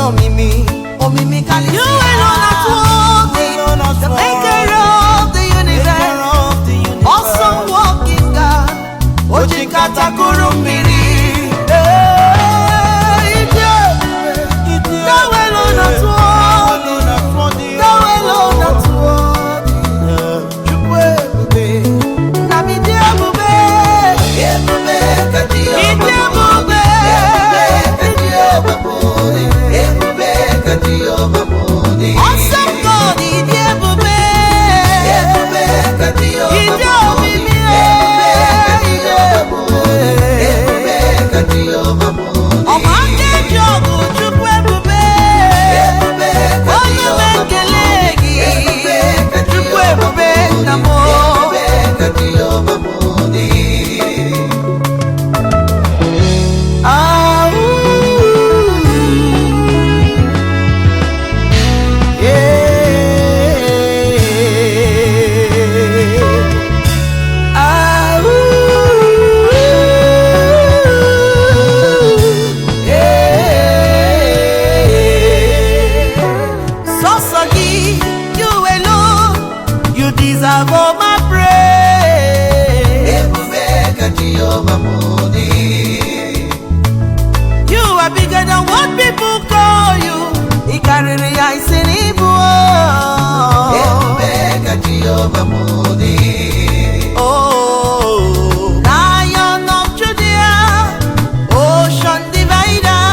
omimi kalisi. You alone are worthy, the maker of the universe, awesome walking God, Ojikata Kurumiri. Deserve all my praise. You are bigger than what people call you. Ikariri aisinibu. Oh, Lion of Judea, ocean divider.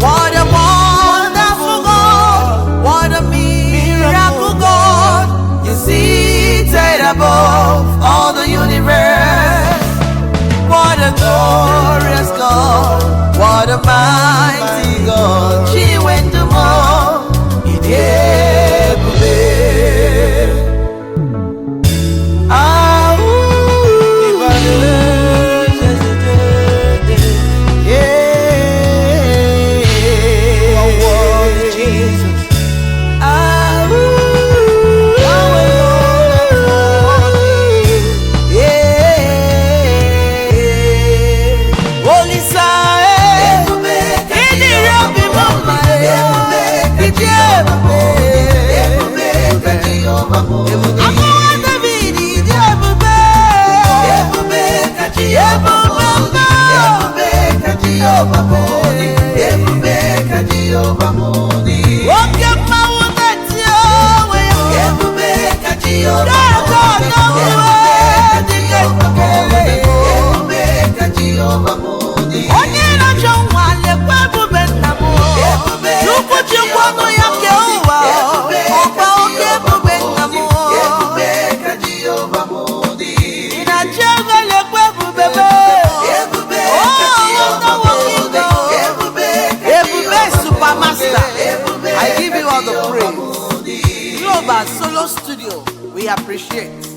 What a wonderful God, what a miracle God, you seated above all the universe. What a glorious God, what a mighty God. She went to more, I give you all the praise. Global Solo Studio, we appreciate.